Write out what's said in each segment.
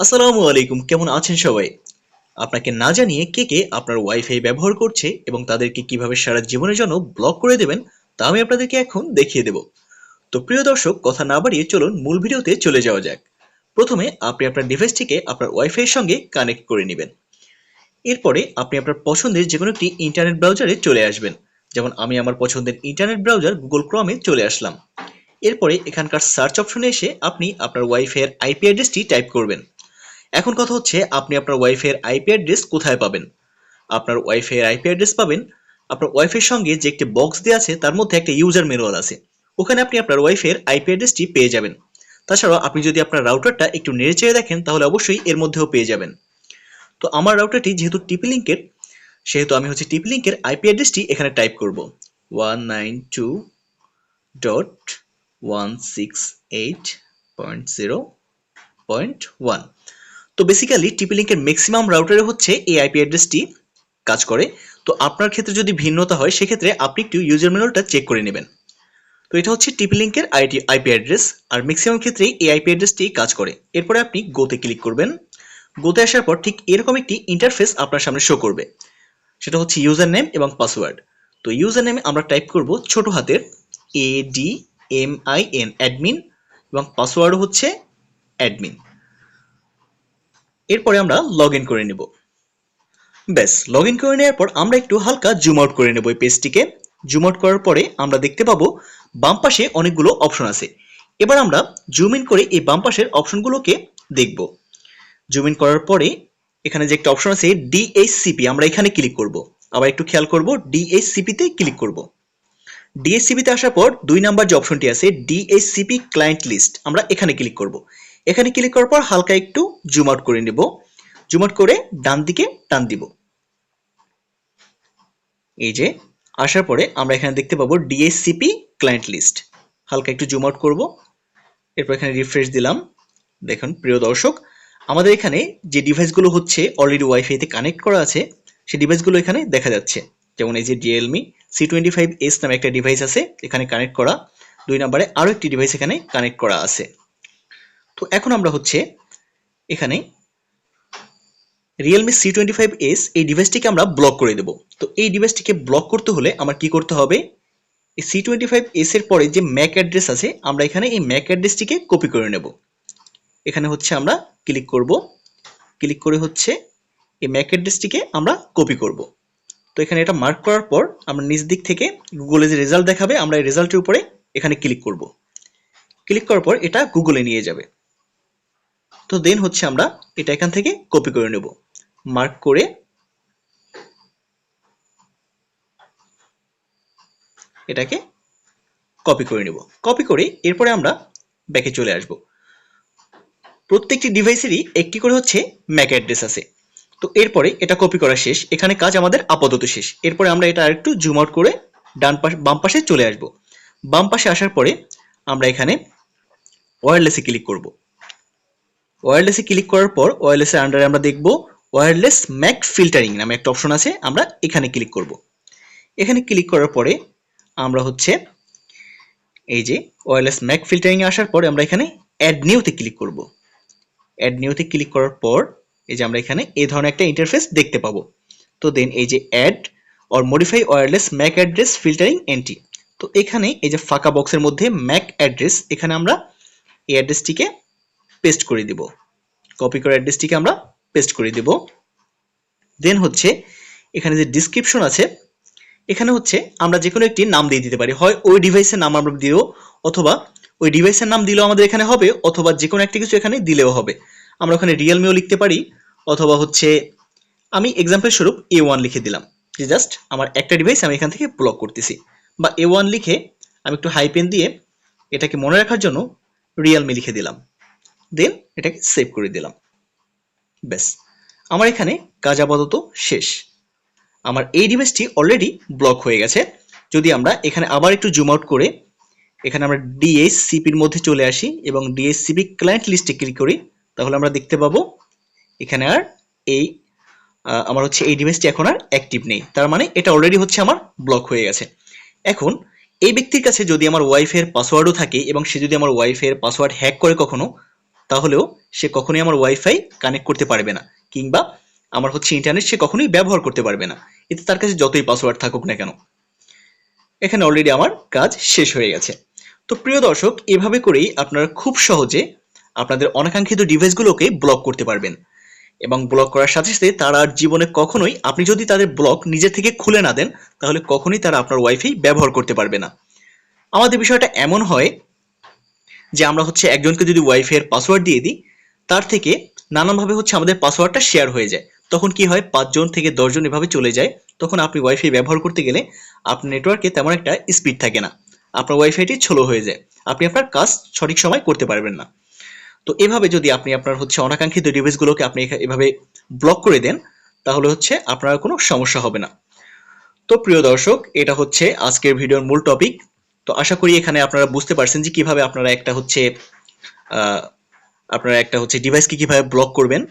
আসসালামু আলাইকুম, কেমন আছেন সবাই? আপনাকে না জানিয়ে কে আপনার ওয়াইফাই ব্যবহার করছে এবং তাদেরকে কিভাবে সারা জীবনের জন্য ব্লক করে দেবেন তা আমি আপনাদেরকে এখন দেখিয়ে দেব। তো প্রিয় দর্শক, কথা না বাড়িয়ে চলুন মূল ভিডিওতে চলে যাওয়া যাক। প্রথমে আপনি আপনার ডিভাইসটিকে আপনার ওয়াইফাই এর সঙ্গে কানেক্ট করে নেবেন। এরপরে আপনি আপনার পছন্দের যেকোনো একটি ইন্টারনেট ব্রাউজারে চলে আসবেন। যেমন আমি আমার পছন্দের ইন্টারনেট ব্রাউজার গুগল ক্রমে চলে আসলাম। এরপরে এখানকার সার্চ অপশনে এসে আপনি আপনার ওয়াইফাই এর আইপি অ্যাড্রেসটি টাইপ করবেন। এখন কথা হচ্ছে, আপনি আপনার ওয়াইফাই এর আইপি অ্যাড্রেস কোথায় পাবেন? আপনার ওয়াইফাই এর আইপি অ্যাড্রেস পাবেন আপনার ওয়াইফাই এর সঙ্গে যে একটি বক্স দেওয়া আছে তার মধ্যে একটা ইউজার ম্যানুয়াল আছে। ওখানে আপনি আপনার ওয়াইফাই এর আইপি অ্যাড্রেসটি পেয়ে যাবেন। তাছাড়াও আপনি যদি আপনার রাউটারটা একটু নেড়েচেড়ে দেখেন তাহলে অবশ্যই এর মধ্যেও পেয়ে যাবেন। তো আমার রাউটারটি যেহেতু টিপি লিংকের, সেহেতু আমি টিপি লিংকের আইপি অ্যাড্রেসটি এখানে টাইপ করব 192.168.0.1। তো বেসিক্যালি টিপি লিংকের ম্যাক্সিমাম রাউটারে এই আইপি অ্যাড্রেসটি কাজ করে। তো আপনার ক্ষেত্রে যদি ভিন্নতা হয় সেক্ষেত্রে আপনি একটু ইউজার ম্যানুয়ালটা চেক করে নেবেন। তো এটা টিপি লিংকের আইপি অ্যাড্রেস, আর ম্যাক্সিমাম ক্ষেত্রেই এই আইপি অ্যাড্রেসটি কাজ করে। এরপরে আপনি গোতে ক্লিক করবেন। গোতে আসার পর ঠিক এরকম একটি ইন্টারফেস আপনার সামনে শো করবে। সেটা ইউজার নেম এবং পাসওয়ার্ড। তো ইউজার নেমে আমরা টাইপ করব ছোট হাতের ADMIN অ্যাডমিন, এবং পাসওয়ার্ড অ্যাডমিন। এরপরে আমরা লগ ইন করে নেব। ব্যাস, লগ ইন করে নেওয়ার পর আমরা একটু হালকা জুম আউট করে নেব এই পেজটিকে। জুম আউট করার পরে আমরা দেখতে পাবো বাম পাশে অনেকগুলো অপশন আছে। এবার আমরা জুম ইন করে এই বাম পাশের অপশনগুলোকে দেখব। জুম ইন করার পরে এখানে যে একটা অপশন আছে ডিএইচসিপি, আমরা এখানে ক্লিক করব। আবার একটু খেয়াল করব, ডিএইচসিপি তে ক্লিক করব। ডিএইচসিপি তে আসার পর 2 নাম্বার যে অপশনটি আছে ডিএইচসিপি ক্লায়েন্ট লিস্ট, আমরা এখানে ক্লিক করব। এখানে ক্লিক করার পর হালকা একটু জুম আউট করে নেব। জুম আউট করে ডান দিকে টান দিব। এই যে আসার পরে আমরা এখানে দেখতে পাবো ডিএইচসিপি ক্লায়েন্ট লিস্ট। হালকা একটু জুম আউট করব, এরপর এখানে রিফ্রেশ দিলাম। দেখুন প্রিয় দর্শক, আমাদের এখানে যে ডিভাইসগুলো অলরেডি ওয়াইফাই তে কানেক্ট করা আছে সেই ডিভাইসগুলো এখানে দেখা যাচ্ছে। যেমন এই যে Realme C25s নামে একটা ডিভাইস আছে এখানে কানেক্ট করা, 2 নম্বরে আরো একটি ডিভাইস এখানে কানেক্ট করা আছে। তো এখন আমরা এখানে Realme C25s এই ডিভাইসটিকে আমরা ব্লক করে দেব। তো এই ডিভাইসটিকে ব্লক করতে হলে আমার কি করতে হবে? এই C25s এর পরে যে ম্যাক অ্যাড্রেস আছে আমরা এখানে এই ম্যাক অ্যাড্রেসটিকে কপি করে নেব। এখানে আমরা ক্লিক করব, ক্লিক করে এই ম্যাক অ্যাড্রেসটিকে আমরা কপি করব। তো এখানে এটা মার্ক করার পর আমরা নিচ দিক থেকে গুগলে যে রেজাল্ট দেখাবে আমরা এই রেজাল্টের উপরে এখানে ক্লিক করব। ক্লিক করার পর এটা গুগলে নিয়ে যাবে। তো দেন আমরা এটা এখান থেকে কপি করে নেব। মার্ক করে এটাকে কপি করে নেব। কপি করে এরপরে আমরা ব্যাকে চলে আসব। প্রত্যেকটি ডিভাইসেরই একটি করে ম্যাক অ্যাড্রেস আছে। তো এরপরে এটা কপি করা শেষ, এখানে কাজ আমাদের আপাতত শেষ। এরপরে আমরা এটা আরেকটু জুম আউট করে বাম পাশে চলে আসব। বাম পাশে আসার পরে আমরা এখানে ওয়্যারলেসে ক্লিক করব। ওয়্যারলেসে ক্লিক করার পর ওয়্যারলেসের আন্ডারে আমরা দেখব ওয়্যারলেস ম্যাক ফিল্টারিং নামে একটা অপশন আছে, আমরা এখানে ক্লিক করব। এখানে ক্লিক করার পরে আমরা এই যে ওয়্যারলেস ম্যাক ফিল্টারিং এ আসার পরে আমরা এখানে অ্যাড নিউতে ক্লিক করব। অ্যাড নিউতে ক্লিক করার পর এই যে আমরা এখানে এই ধরনের একটা ইন্টারফেস দেখতে পাবো। তো দেন এই যে add or modify wireless MAC address filtering entry, তো এখানে এই যে ফাঁকা বক্সের মধ্যে ম্যাক অ্যাড্রেস, এখানে আমরা এই অ্যাড্রেসটিকে পেস্ট করে দিব। কপি করে অ্যাড্রেসটিকে আমরা পেস্ট করে দিব। দেন এখানে যে ডেসক্রিপশন আছে এখানে আমরা যে কোনো একটি নাম দিয়ে দিতে পারি। হয় ওই ডিভাইসের নাম আমরা দিব, অথবা ওই ডিভাইসের নাম দিলেও আমাদের এখানে হবে, অথবা যে কোনো একটা কিছু এখানে দিলেও হবে। আমরা ওখানে রিয়েলমিও লিখতে পারি, অথবা আমি এক্সাম্পল স্বরূপ A1 লিখে দিলাম, যে জাস্ট আমার একটা ডিভাইস আমি এখান থেকে ব্লক করতেছি। বা A1 লিখে আমি একটু হাইপেন দিয়ে এটাকে মনে রাখার জন্য রিয়েলমি লিখে দিলাম। দেন এটাকে সেভ করে দিলাম। ব্যাস, আমার এখানে কাজ আপাতত শেষ। আমার এই ডিভাইসটি অলরেডি ব্লক হয়ে গেছে। যদি আমরা এখানে আবার একটু জুম আউট করে এখানে আমরা ডিএইচসিপির মধ্যে চলে আসি এবং ডিএইচসিপি ক্লায়েন্ট লিস্টে ক্লিক করি, তাহলে আমরা দেখতে পাবো এখানে আর এই আমার এই ডিভাইসটি এখন আর অ্যাক্টিভ নেই। তার মানে এটা অলরেডি আমার ব্লক হয়ে গেছে। এখন এই ব্যক্তির কাছে যদি আমার ওয়াইফাই এর পাসওয়ার্ডও থাকে এবং সে যদি আমার ওয়াইফাই এর পাসওয়ার্ড হ্যাক করে কখনো, তাহলেও সে কখনোই আমার ওয়াইফাই কানেক্ট করতে পারবে না, কিংবা আমার হচ্ছে ইন্টারনেট সে কখনোই ব্যবহার করতে পারবে না, এতে তার কাছে যতই পাসওয়ার্ড থাকুক না কেন। এখানে অলরেডি আমার কাজ শেষ হয়ে গেছে। তো প্রিয় দর্শক, এভাবে করেই আপনারা খুব সহজে আপনাদের অনাকাঙ্ক্ষিত ডিভাইসগুলোকে ব্লক করতে পারবেন, এবং ব্লক করার সাথে সাথে তারা আর জীবনে কখনোই, আপনি যদি তাদের ব্লক নিজে থেকে খুলে না দেন, তাহলে কখনোই তারা আপনার ওয়াইফাই ব্যবহার করতে পারবে না। আমাদের বিষয়টা এমন হয় যে আমরা হচ্ছে একজনকে যদি ওয়াইফাই এর পাসওয়ার্ড দিয়ে দিই, তার থেকে নানানভাবে হচ্ছে আমাদের পাসওয়ার্ডটা শেয়ার হয়ে যায়। তখন কি হয়, 5 জন থেকে 10 জন এভাবে চলে যায়। তখন আপনি ওয়াইফাই ব্যবহার করতে গেলে আপনার নেটওয়ার্কে তেমন একটা স্পিড থাকে না, আপনার ওয়াইফাইটি স্লো হয়ে যায়, আপনি আপনার কাজ সঠিক সময় করতে পারবেন না। তো এভাবে যদি আপনি আপনার হচ্ছে অনাকাঙ্ক্ষিত ডিভাইসগুলোকে আপনি এভাবে ব্লক করে দেন, তাহলে হচ্ছে আপনার কোনো সমস্যা হবে না। তো প্রিয় দর্শক, এটা হচ্ছে আজকের ভিডিওর মূল টপিক। তো আশা করি এখানে আপনারা বুঝতে পারছেন যে কিভাবে আপনারা একটা হচ্ছে ডিভাইসকে কিভাবে ব্লক করবেন।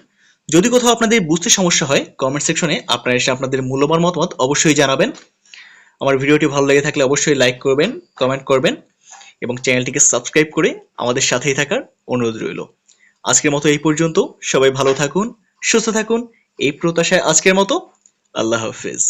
যদি কোথাও আপনাদের বুঝতে সমস্যা হয়, কমেন্ট সেকশনে আপনারা এসে আপনাদের মূল্যবান মতামত অবশ্যই জানাবেন। আমার ভিডিওটি ভালো লেগে থাকলে অবশ্যই লাইক করবেন, কমেন্ট করবেন, এবং চ্যানেলটিকে সাবস্ক্রাইব করে আমাদের সাথেই থাকার অনুরোধ রইল। আজকের মতো এই পর্যন্ত। সবাই ভালো থাকুন, সুস্থ থাকুন, এই প্রত্যাশায় আজকের মতো আল্লাহ হাফেজ।